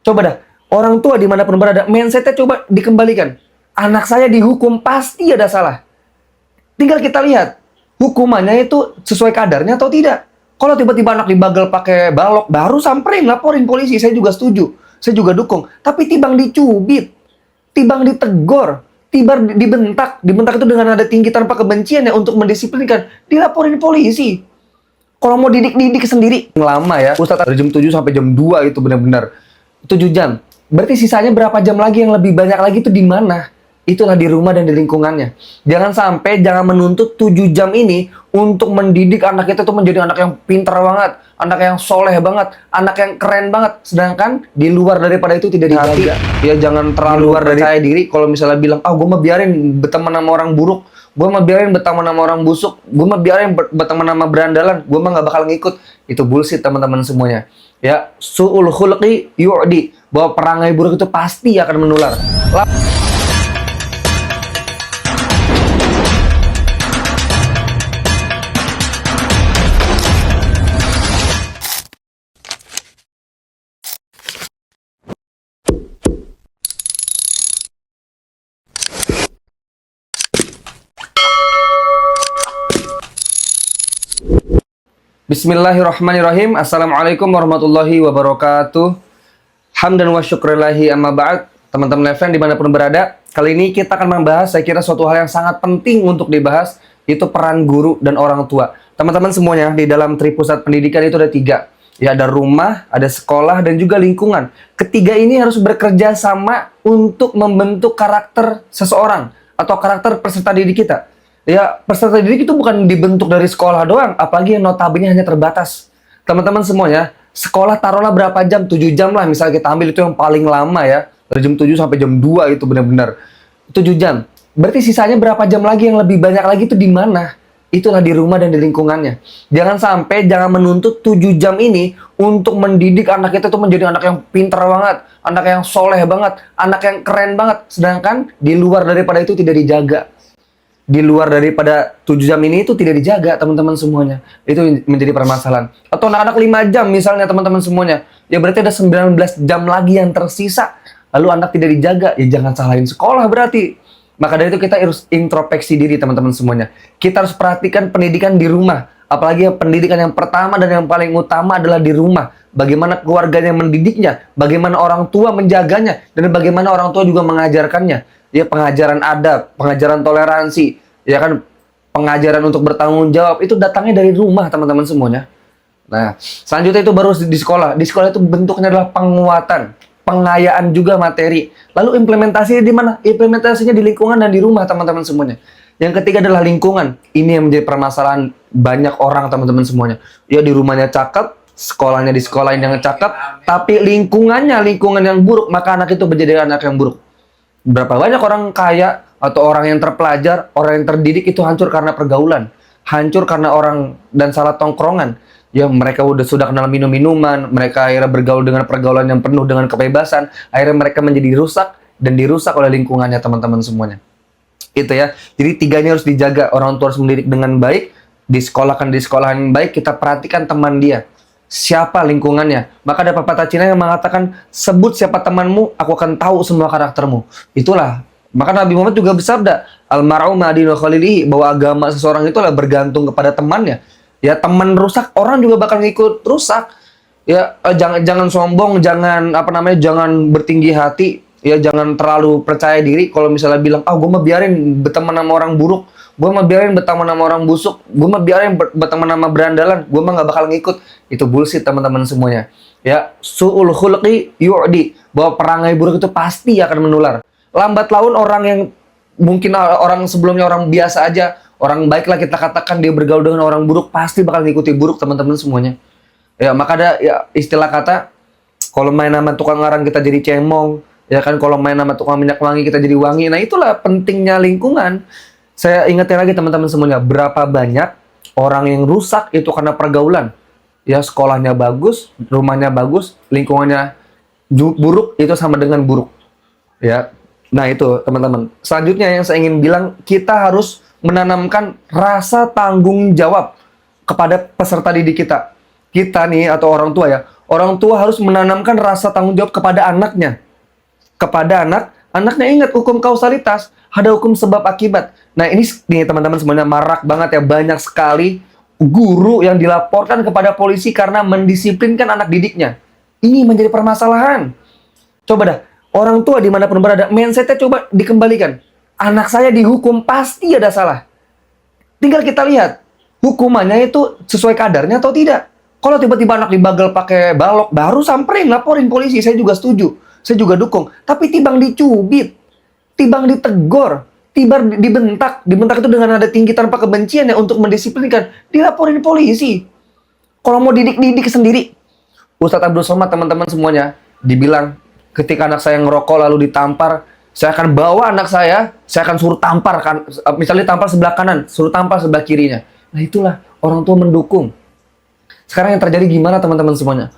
Coba dah, orang tua dimanapun berada, mindsetnya coba dikembalikan. Anak saya dihukum, pasti ada salah. Tinggal kita lihat, hukumannya itu sesuai kadarnya atau tidak. Kalau tiba-tiba anak dibagel pakai balok, baru samperin, laporin polisi. Saya juga setuju, saya juga dukung. Tapi tibang dicubit, tibang ditegor, tibang dibentak. Dibentak itu dengan nada tinggi tanpa kebencian ya, untuk mendisiplinkan. Dilaporin polisi. Kalau mau didik sendiri, lama ya. Ustadz dari jam 7 sampai jam 2 itu benar-benar. 7 jam. Berarti sisanya berapa jam lagi yang lebih banyak lagi itu di mana? Itulah di rumah dan di lingkungannya. Jangan sampai, jangan menuntut 7 jam ini untuk mendidik anak kita tuh menjadi anak yang pintar banget, anak yang soleh banget, anak yang keren banget. Sedangkan di luar daripada itu tidak dijaga. Ya jangan terlalu percaya diri kalau misalnya bilang, gue mah biarin berteman sama orang buruk, gue mah biarin berteman sama orang busuk, gue mah biarin berteman sama berandalan, gue mah nggak bakal ngikut. Itu bullshit teman-teman semuanya. Ya, su'ul khulqi yu'di, bahwa perangai buruk itu pasti akan menular. Bismillahirrahmanirrahim. Assalamualaikum warahmatullahi wabarakatuh. Hamdan wa syukrillahi amma ba'd. Teman-teman Leven dimanapun berada, kali ini kita akan membahas, saya kira suatu hal yang sangat penting untuk dibahas, yaitu peran guru dan orang tua. Teman-teman semuanya, di dalam Tripusat Pendidikan itu ada 3. Ya, ada rumah, ada sekolah, dan juga lingkungan. Ketiga ini harus bekerja sama untuk membentuk karakter seseorang atau karakter peserta didik kita. Ya, peserta didik itu bukan dibentuk dari sekolah doang, apalagi yang notabene hanya terbatas. Teman-teman semuanya, sekolah taruhlah berapa jam? 7 jam lah, misalnya kita ambil itu yang paling lama ya. Dari jam 7 sampai jam 2 itu benar-benar. 7 jam. Berarti sisanya berapa jam lagi yang lebih banyak lagi itu di mana? Itulah di rumah dan di lingkungannya. Jangan sampai, jangan menuntut 7 jam ini untuk mendidik anak kita tuh menjadi anak yang pintar banget, anak yang soleh banget, anak yang keren banget. Sedangkan di luar daripada itu tidak dijaga. Di luar daripada 7 jam ini itu tidak dijaga, teman-teman semuanya. Itu menjadi permasalahan. Atau anak-anak 5 jam misalnya, teman-teman semuanya. Ya berarti ada 19 jam lagi yang tersisa. Lalu anak tidak dijaga, ya jangan salahin sekolah berarti. Maka dari itu kita harus introspeksi diri, teman-teman semuanya. Kita harus perhatikan pendidikan di rumah. Apalagi pendidikan yang pertama dan yang paling utama adalah di rumah. Bagaimana keluarganya mendidiknya, bagaimana orang tua menjaganya, dan bagaimana orang tua juga mengajarkannya. Ya, pengajaran adab, pengajaran toleransi, ya kan, pengajaran untuk bertanggung jawab, itu datangnya dari rumah, teman-teman semuanya. Nah, selanjutnya itu baru di sekolah. Di sekolah itu bentuknya adalah penguatan, pengayaan juga materi. Lalu implementasinya di mana? Implementasinya di lingkungan dan di rumah, teman-teman semuanya. Yang ketiga adalah lingkungan. Ini yang menjadi permasalahan banyak orang, teman-teman semuanya. Ya, di rumahnya cakep, sekolahnya di sekolah yang cakep, tapi lingkungannya lingkungan yang buruk, maka anak itu menjadi anak yang buruk. Berapa banyak orang kaya atau orang yang terpelajar, orang yang terdidik itu hancur karena pergaulan, hancur karena orang dan salah tongkrongan. Ya, mereka sudah kenal minum-minuman, mereka akhirnya bergaul dengan pergaulan yang penuh dengan kebebasan, akhirnya mereka menjadi rusak dan dirusak oleh lingkungannya, teman-teman semuanya. Itu ya. Jadi 3 ini harus dijaga. Orang tua harus mendidik dengan baik, di sekolah yang baik, kita perhatikan teman dia. Siapa lingkungannya. Maka ada pepatah Cina yang mengatakan, sebut siapa temanmu, aku akan tahu semua karaktermu. Itulah. Maka Nabi Muhammad juga bersabda, Al-mar'u ma'adinu khalilihi, bahwa agama seseorang itulah bergantung kepada temannya. Ya, teman rusak, orang juga bakal ngikut rusak. Ya, jangan sombong, jangan jangan bertinggi hati, ya jangan terlalu percaya diri. Kalau misalnya bilang, gue mah biarin berteman sama orang buruk, gue mah biarin berteman sama orang busuk, gue mah biarin berteman sama berandalan, gue mah nggak bakal ngikut. Itu bullshit, teman-teman semuanya. Ya, su'ul khulqi yu'di, bahwa perangai buruk itu pasti akan menular. Lambat laun orang yang mungkin orang sebelumnya orang biasa aja, orang baik lah kita katakan, dia bergaul dengan orang buruk, pasti bakal ngikuti buruk, teman-teman semuanya. Ya, maka ada ya istilah kata, kalau main sama tukang arang kita jadi cemong, ya kan, kalau main sama tukang minyak wangi kita jadi wangi. Nah, itulah pentingnya lingkungan. Saya ingetin lagi, teman-teman semuanya, berapa banyak orang yang rusak itu karena pergaulan. Ya, sekolahnya bagus, rumahnya bagus, lingkungannya buruk, itu sama dengan buruk. Ya. Nah, itu, teman-teman. Selanjutnya yang saya ingin bilang, kita harus menanamkan rasa tanggung jawab kepada peserta didik kita. Kita nih, atau orang tua ya, Orang tua harus menanamkan rasa tanggung jawab kepada anaknya. Kepada anaknya ingat hukum kausalitas, ada hukum sebab akibat. Nah ini nih teman-teman semuanya marak banget ya, banyak sekali guru yang dilaporkan kepada polisi karena mendisiplinkan anak didiknya. Ini menjadi permasalahan. Coba dah, orang tua dimanapun berada, mindsetnya coba dikembalikan. Anak saya dihukum, pasti ada salah. Tinggal kita lihat, hukumannya itu sesuai kadarnya atau tidak. Kalau tiba-tiba anak dibagel pakai balok, baru samperin, laporin polisi, saya juga setuju. Saya juga dukung. Tapi tibang dicubit, tibang ditegor, tibang dibentak. Dibentak itu dengan nada tinggi tanpa kebencian ya untuk mendisiplinkan. Dilaporin polisi. Kalau mau didik sendiri. Ustadz Abdul Somad, teman-teman semuanya, dibilang, ketika anak saya ngerokok lalu ditampar, saya akan bawa anak saya akan suruh tampar kan, misalnya tampar sebelah kanan, suruh tampar sebelah kirinya. Nah itulah orang tua mendukung. Sekarang yang terjadi gimana teman-teman semuanya?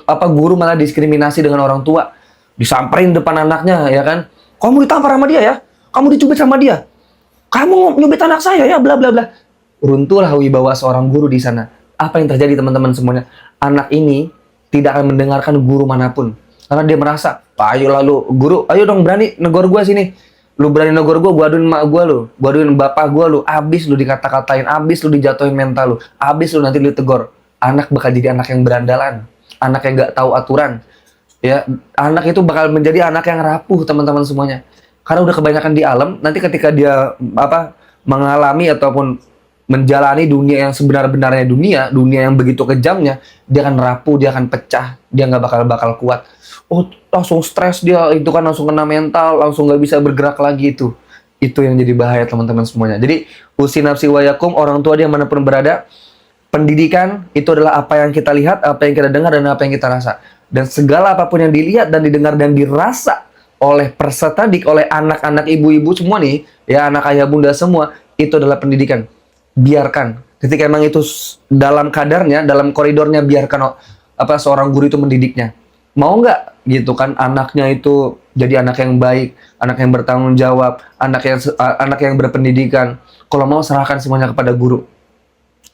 Guru malah diskriminasi dengan orang tua, disamperin depan anaknya ya kan? Kamu ditampar sama dia ya, kamu dicubit sama dia, kamu nyubit anak saya ya, bla bla bla. Runtuhlah wibawa seorang guru di sana. Apa yang terjadi teman-teman semuanya? Anak ini tidak akan mendengarkan guru manapun. Karena dia merasa, ayo lalu guru, ayo dong berani negor gue sini. Lu berani negor gue aduin emak gue lu, gue aduin bapak gue lu, abis lu dikata-katain, abis lu dijatuhin mental lu, abis lu nanti ditegor. Anak bakal jadi anak yang berandalan, anak yang gak tahu aturan. Ya, anak itu bakal menjadi anak yang rapuh teman-teman semuanya. Karena udah kebanyakan di alam, nanti ketika dia mengalami ataupun menjalani dunia yang sebenar-benarnya dunia yang begitu kejamnya, dia akan rapuh, dia akan pecah, dia nggak bakal kuat. Oh, langsung stres dia, itu kan langsung kena mental, langsung nggak bisa bergerak lagi itu. Itu yang jadi bahaya teman-teman semuanya. Jadi, usi nafsi wayakum, orang tua dia manapun berada, pendidikan itu adalah apa yang kita lihat, apa yang kita dengar, dan apa yang kita rasa. Dan segala apapun yang dilihat dan didengar dan dirasa oleh peserta didik, oleh anak-anak ibu-ibu semua nih, ya anak ayah bunda semua, itu adalah pendidikan. Biarkan, ketika emang itu dalam kadarnya, dalam koridornya, biarkan seorang guru itu mendidiknya. Mau nggak gitu kan anaknya itu jadi anak yang baik, anak yang bertanggung jawab, anak yang berpendidikan. Kalau mau serahkan semuanya kepada guru.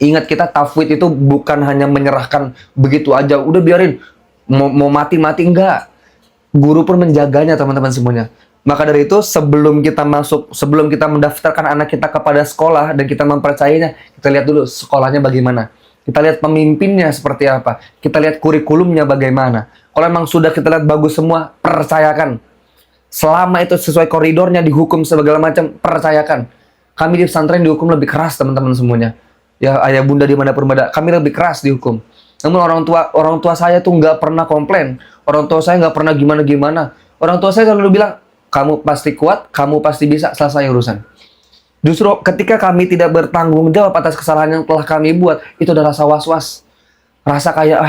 Ingat, kita tafwid itu bukan hanya menyerahkan begitu aja, udah biarin mau mati enggak. Guru pun menjaganya teman-teman semuanya. Maka dari itu, sebelum kita mendaftarkan anak kita kepada sekolah dan kita mempercayainya, kita lihat dulu sekolahnya bagaimana. Kita lihat pemimpinnya seperti apa. Kita lihat kurikulumnya bagaimana. Kalau memang sudah kita lihat bagus semua, percayakan. Selama itu sesuai koridornya, dihukum segala macam, percayakan. Kami di pesantren dihukum lebih keras teman-teman semuanya. Ya ayah bunda dimanapun berada, kami lebih keras dihukum. Namun orang tua saya tuh nggak pernah komplain. Orang tua saya nggak pernah gimana-gimana. Orang tua saya selalu bilang, kamu pasti kuat, kamu pasti bisa, selesai urusan. Justru ketika kami tidak bertanggung jawab atas kesalahan yang telah kami buat, itu ada rasa was-was. Rasa kayak,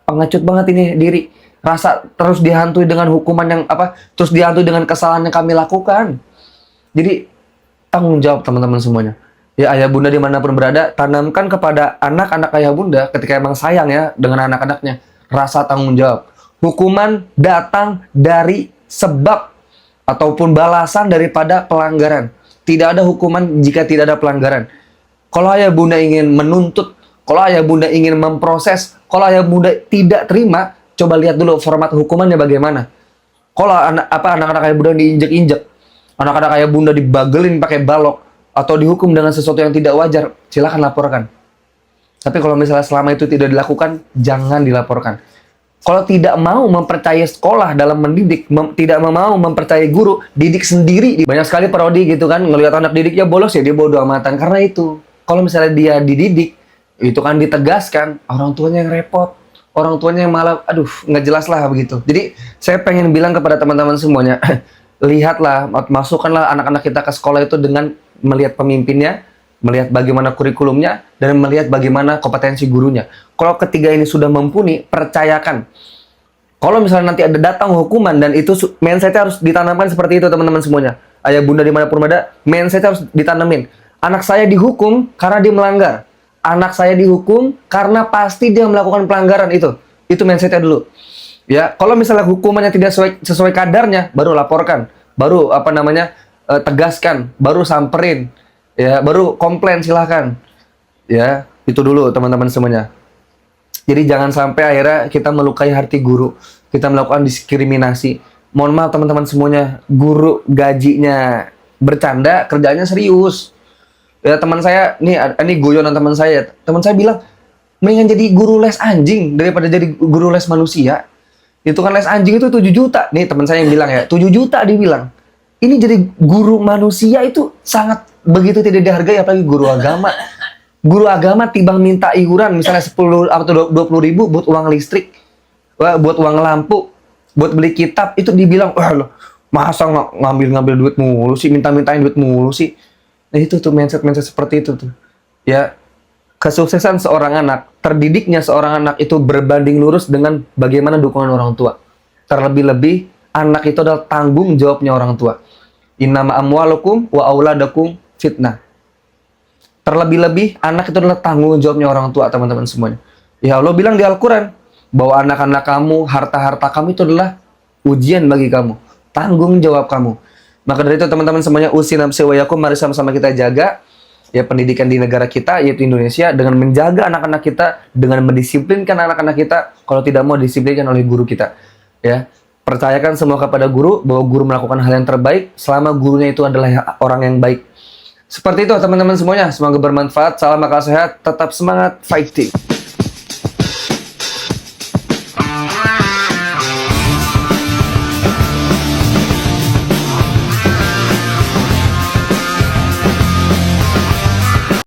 pengecut banget ini diri. Rasa terus dihantui dengan hukuman yang terus dihantui dengan kesalahan yang kami lakukan. Jadi, tanggung jawab teman-teman semuanya. Ya ayah bunda dimanapun berada, tanamkan kepada anak-anak ayah bunda, ketika emang sayang ya dengan anak-anaknya, rasa tanggung jawab. Hukuman datang dari sebab ataupun balasan daripada pelanggaran. Tidak ada hukuman jika tidak ada pelanggaran. Kalau ayah bunda ingin menuntut, kalau ayah bunda ingin memproses, kalau ayah bunda tidak terima, coba lihat dulu format hukumannya bagaimana. Kalau anak-anak ayah bunda diinjek-injek, anak-anak ayah bunda dibagelin pakai balok, atau dihukum dengan sesuatu yang tidak wajar, silakan laporkan. Tapi kalau misalnya selama itu tidak dilakukan, jangan dilaporkan. Kalau tidak mau mempercayai sekolah dalam mendidik, tidak mau mempercayai guru, didik sendiri. Banyak sekali parodi gitu kan, ngelihat anak didiknya bolos ya dia bodo amatan. Karena itu, kalau misalnya dia dididik, itu kan ditegaskan, orang tuanya yang repot. Orang tuanya yang malah, nggak jelas lah begitu. Jadi, saya pengen bilang kepada teman-teman semuanya, lihatlah, masukkanlah anak-anak kita ke sekolah itu dengan melihat pemimpinnya, melihat bagaimana kurikulumnya, dan melihat bagaimana kompetensi gurunya. Kalau ketiga ini sudah mumpuni, percayakan. Kalau misalnya nanti ada datang hukuman, dan itu mindset-nya harus ditanamkan seperti itu teman-teman semuanya. Ayah bunda dimanapun berada, mindset-nya harus ditanamin. Anak saya dihukum karena dia melanggar. Anak saya dihukum karena pasti dia melakukan pelanggaran itu. Itu mindset-nya dulu. Ya, kalau misalnya hukumannya tidak sesuai kadarnya, baru laporkan. Baru tegaskan, baru samperin. Ya, baru komplain silahkan. Ya, itu dulu teman-teman semuanya. Jadi jangan sampai akhirnya kita melukai hati guru, kita melakukan diskriminasi. Mohon maaf teman-teman semuanya, guru gajinya bercanda, kerjanya serius. Ya teman saya, ini guyonan teman saya. Teman saya bilang, mendingan jadi guru les anjing daripada jadi guru les manusia. Itu kan les anjing itu 7 juta. Nih teman saya yang bilang ya, 7 juta dia bilang. Ini jadi guru manusia itu sangat begitu tidak dihargai, apalagi guru agama. Guru agama timbang minta iuran misalnya 10 atau 20 ribu buat uang listrik, buat uang lampu, buat beli kitab, itu dibilang, wah loh, masa ngambil duit mulu sih, minta-mintain duit mulu sih. Nah itu tuh mindset seperti itu tuh. Ya, kesuksesan seorang anak, terdidiknya seorang anak itu berbanding lurus dengan bagaimana dukungan orang tua. Terlebih-lebih, anak itu adalah tanggung jawabnya orang tua. Innama amwalukum wa auladakum fitnah. Terlebih-lebih, anak itu adalah tanggung jawabnya orang tua, teman-teman semuanya. Ya Allah bilang di Al-Quran, bahwa anak-anak kamu, harta-harta kamu itu adalah ujian bagi kamu. Tanggung jawab kamu. Maka dari itu teman-teman semuanya, usi nafsi wa yakum, mari sama-sama kita jaga ya pendidikan di negara kita, yaitu Indonesia, dengan menjaga anak-anak kita, dengan mendisiplinkan anak-anak kita, kalau tidak mau disiplinkan oleh guru kita. Ya, percayakan semua kepada guru, bahwa guru melakukan hal yang terbaik, selama gurunya itu adalah orang yang baik. Seperti itu teman-teman semuanya, semoga bermanfaat, salam akal sehat, tetap semangat, fighting.